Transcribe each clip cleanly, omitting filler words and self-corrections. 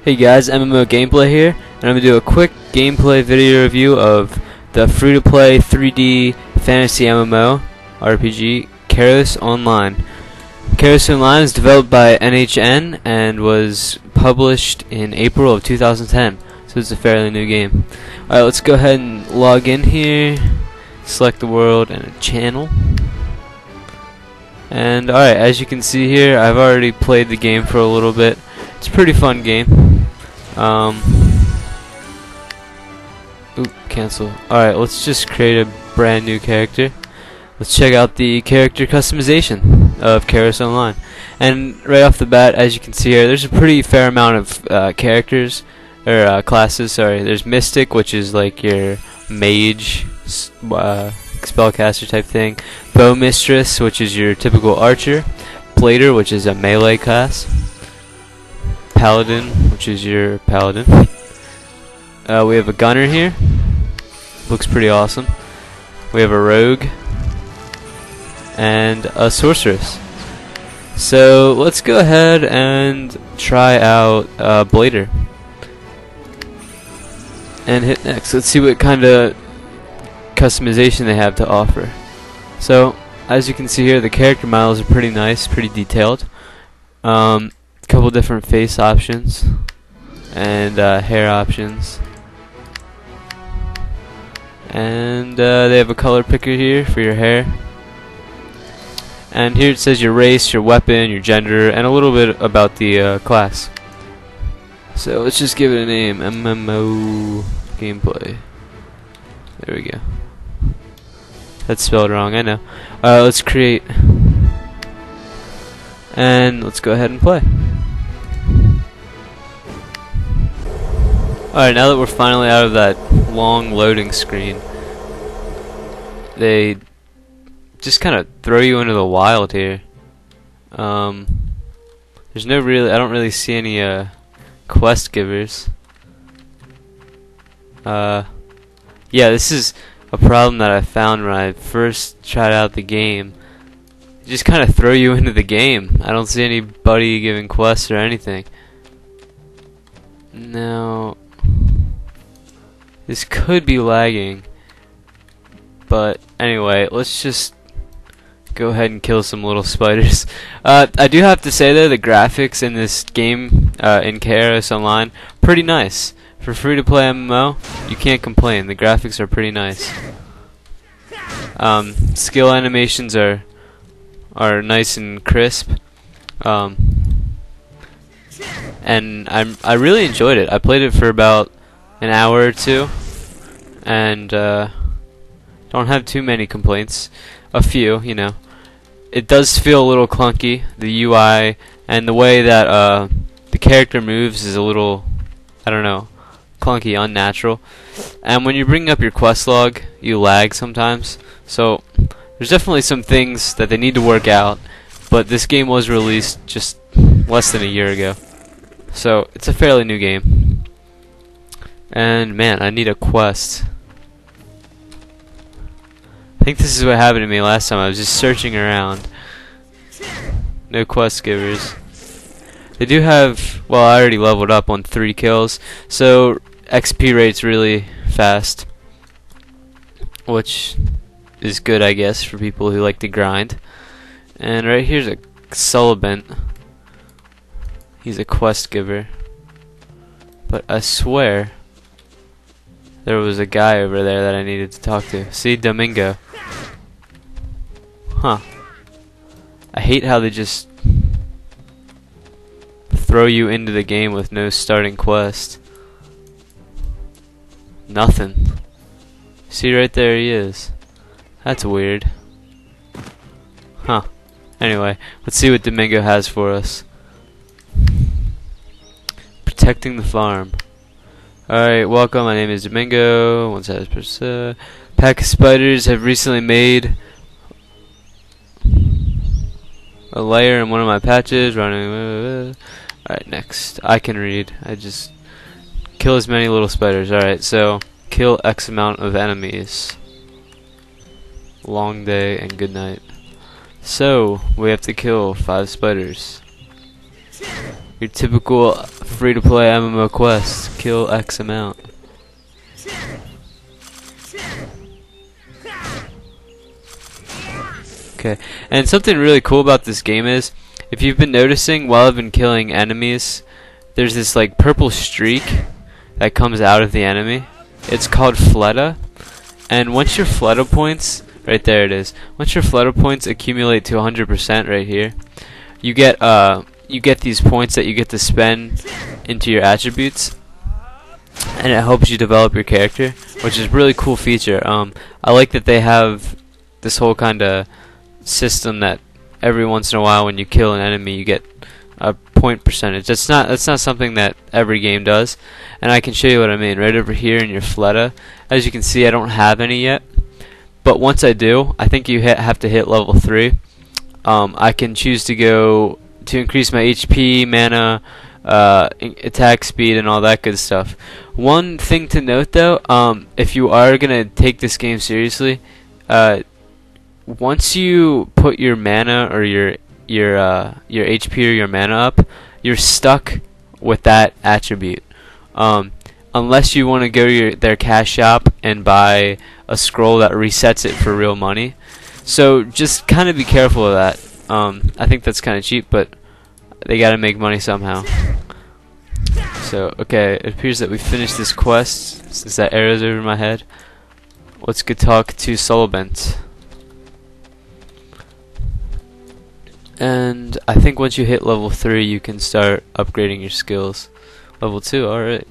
Hey guys, MMO Gameplay here, and I'm going to do a quick gameplay video review of the free-to-play 3D fantasy MMO RPG, Karos Online. Karos Online is developed by NHN and was published in April of 2010, so it's a fairly new game. Alright, let's go ahead and log in here, select the world and a channel. And alright, as you can see here, I've already played the game for a little bit. It's a pretty fun game. Cancel. Alright, let's just create a brand new character. Let's check out the character customization of Karos Online. And right off the bat, as you can see here, there's a pretty fair amount of characters, or classes, sorry. There's Mystic, which is like your mage, spellcaster type thing. Bow Mistress, which is your typical archer. Blader, which is a melee class. Paladin, which is your paladin. We have a gunner here. Looks pretty awesome. We have a rogue and a sorceress. So let's go ahead and try out Blader and hit next. Let's see what kind of customization they have to offer. So as you can see here, the character models are pretty nice, pretty detailed. Couple different face options and hair options, and they have a color picker here for your hair, and here it says your race, your weapon, your gender, and a little bit about the class. So let's just give it a name, MMO Gameplay. There we go. That's spelled wrong, I know. Let's create, and let's go ahead and play. Alright, now that we're finally out of that long loading screen, they just kind of throw you into the wild here. There's no I don't really see any quest givers. Yeah, this is a problem that I found when I first tried out the game. They just kind of throw you into the game. I don't see anybody giving quests or anything. Now, this could be lagging, but anyway, let's just go ahead and kill some little spiders. I do have to say though, the graphics in this game, in Karos Online, pretty nice. For free-to-play MMO, you can't complain. The graphics are pretty nice. Skill animations are nice and crisp. And I really enjoyed it. I played it for about an hour or two, and don't have too many complaints. A few, you know. It does feel a little clunky, the UI, and the way that the character moves is a little, I don't know, clunky, unnatural. And when you bring up your quest log, you lag sometimes. So there's definitely some things that they need to work out, but this game was released just less than a year ago. So it's a fairly new game. And man, I need a quest. I think this is what happened to me last time. I was just searching around. No quest givers. They do have, well, I already leveled up on 3 kills, so XP rate's really fast, which is good, I guess, for people who like to grind. And right here's a Sullivan. He's a quest giver. But I swear there was a guy over there that I needed to talk to. See, Domingo. Huh. I hate how they just throw you into the game with no starting quest. Nothing. See, right there he is. That's weird. Huh. Anyway, let's see what Domingo has for us. Protecting the farm. Alright, welcome, my name is Domingo. Pack of spiders have recently made a layer in one of my patches. Running. Alright, next. I can read. I just kill as many little spiders. Alright, so kill X amount of enemies. Long day and good night. So we have to kill 5 spiders. Your typical free-to-play MMO quest. Kill X amount. Okay, and something really cool about this game is, if you've been noticing while I've been killing enemies, there's this like purple streak that comes out of the enemy. It's called Fleta, and once your Fleta points, right there it is. Once your Fleta points accumulate to 100% right here, you get these points that you get to spend into your attributes, and it helps you develop your character, which is a really cool feature. I like that they have this whole kind of system that every once in a while when you kill an enemy you get a point percentage. That's not something that every game does, and I can show you what I mean right over here in your Fleta. As you can see, I don't have any yet, but once I do, I think you have to hit level 3. I can choose to go to increase my HP, mana, attack speed, and all that good stuff. One thing to note though, if you are gonna take this game seriously, once you put your mana or your HP or your mana up, you're stuck with that attribute. Unless you want to go to their cash shop and buy a scroll that resets it for real money. So just kind of be careful of that. I think that's kind of cheap, but they gotta make money somehow. So, okay, it appears that we finished this quest, since that arrow's over my head. Let's go talk to Solobent. And I think once you hit level 3, you can start upgrading your skills. Level 2, alright.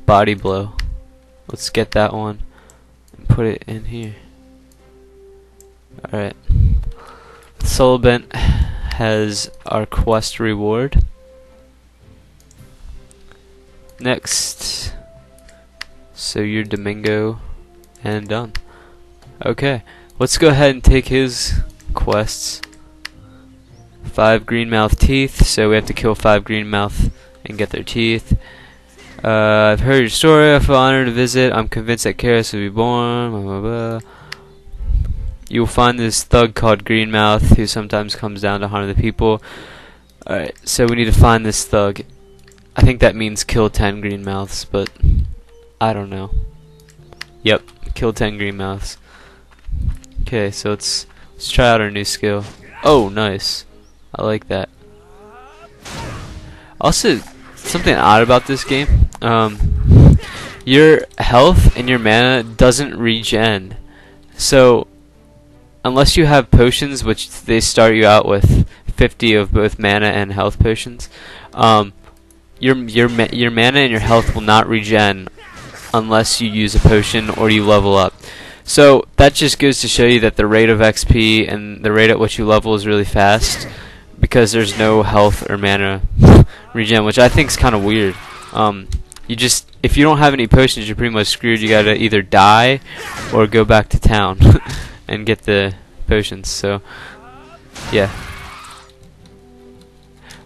Body blow. Let's get that one and put it in here. Alright. Solobent has our quest reward. Next. So you're Domingo and done. Okay. Let's go ahead and take his quests. 5 greenmouth teeth, so we have to kill 5 greenmouth and get their teeth. I've heard your story, I feel honored to visit. I'm convinced that Karos will be born. Blah, blah, blah. You will find this thug called Greenmouth who sometimes comes down to harm the people. Alright, so we need to find this thug. I think that means kill 10 greenmouths, but I don't know. Yep, kill 10 greenmouths. Okay, so let's try out our new skill. Oh, nice. I like that. Also, something odd about this game, your health and your mana doesn't regen. So, unless you have potions, which they start you out with 50 of both mana and health potions, your mana and your health will not regen unless you use a potion or you level up. So that just goes to show you that the rate of XP and the rate at which you level is really fast, because there's no health or mana regen, which I think is kind of weird. If you don't have any potions, you're pretty much screwed. You gotta either die or go back to town and get the potions. So yeah.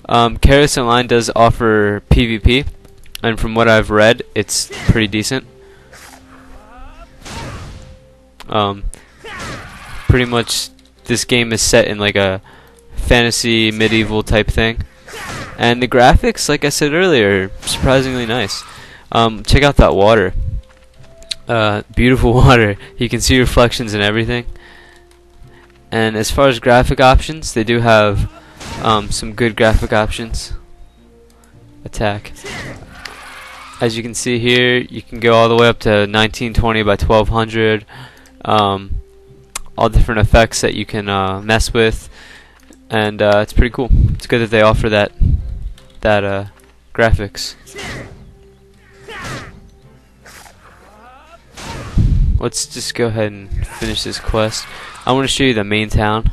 Karos Online does offer PvP, and from what I've read, it's pretty decent. Pretty much this game is set in like a fantasy medieval type thing, and the graphics, like I said earlier, are surprisingly nice. Check out that water. Beautiful water. You can see reflections and everything. And as far as graphic options, they do have some good graphic options. Attack. As you can see here, you can go all the way up to 1920 by 1200. All different effects that you can mess with, and it's pretty cool. It's good that they offer that graphics. Let's just go ahead and finish this quest. I want to show you the main town,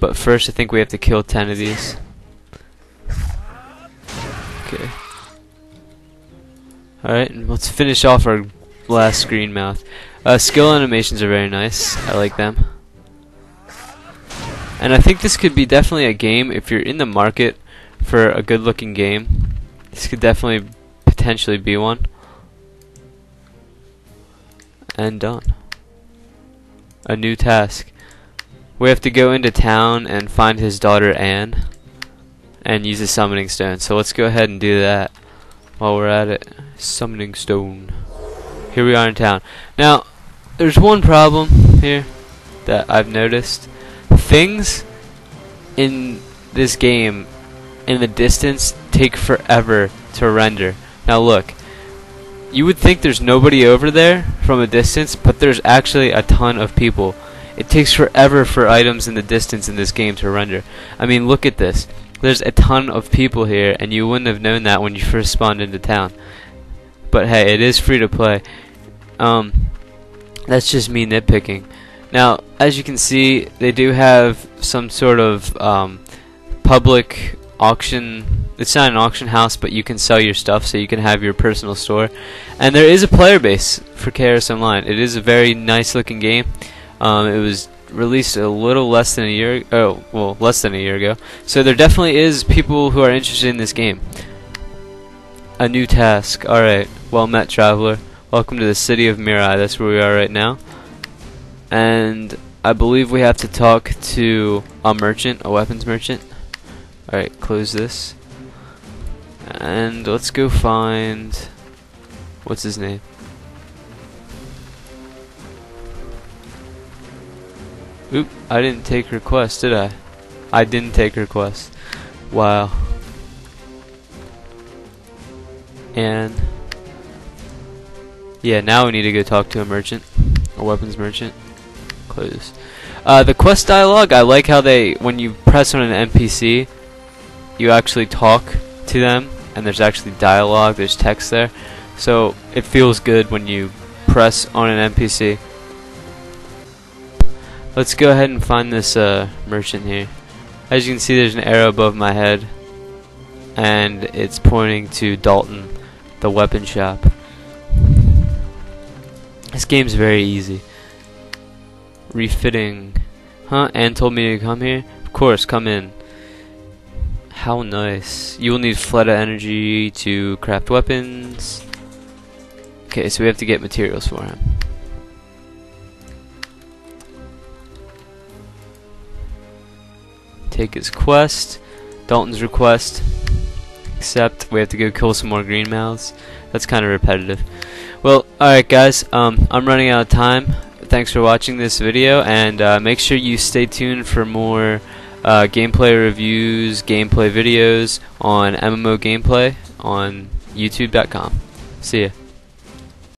but first I think we have to kill 10 of these. Okay. Alright, and let's finish off our last greenmouth. Skill animations are very nice. I like them. And I think this could be definitely a game, if you're in the market for a good looking game, this could definitely potentially be one. And done. A new task. We have to go into town and find his daughter Anne. and use a summoning stone. So let's go ahead and do that while we're at it. Summoning stone. Here we are in town. Now, there's one problem here that I've noticed. Things in this game in the distance take forever to render. Now look, you would think there's nobody over there from a distance, but there's actually a ton of people. It takes forever for items in the distance in this game to render. I mean, look at this. There's a ton of people here, and you wouldn't have known that when you first spawned into town. But hey, it is free to play. That's just me nitpicking. Now, as you can see, they do have some sort of public auction. It's not an auction house, but you can sell your stuff, so you can have your personal store. And there is a player base for Karos Online. It is a very nice looking game. It was released a little less than a year. Well, less than a year ago. So there definitely is people who are interested in this game. A new task. All right. Well met, traveler. Welcome to the city of Mirai. That's where we are right now. And I believe we have to talk to a merchant, a weapons merchant. Alright, close this. And let's go find... what's his name? Oop, I didn't take request, did I? I didn't take request. Wow. And... yeah, now we need to go talk to a merchant. A weapons merchant. Close. The quest dialogue, I like how they, when you press on an NPC, you actually talk to them, and there's actually dialogue, there's text there. So it feels good when you press on an NPC. Let's go ahead and find this merchant here. As you can see, there's an arrow above my head, and it's pointing to Dalton, the weapon shop. This game's very easy. Refitting. Huh? Ann told me to come here? Of course, come in. How nice. You will need Fleta energy to craft weapons. Okay, so we have to get materials for him. Take his quest. Dalton's request. Accept. We have to go kill some more green mouths. That's kind of repetitive. Well, alright guys, I'm running out of time. Thanks for watching this video, and make sure you stay tuned for more gameplay reviews, gameplay videos on MMO gameplay on youtube.com. See ya.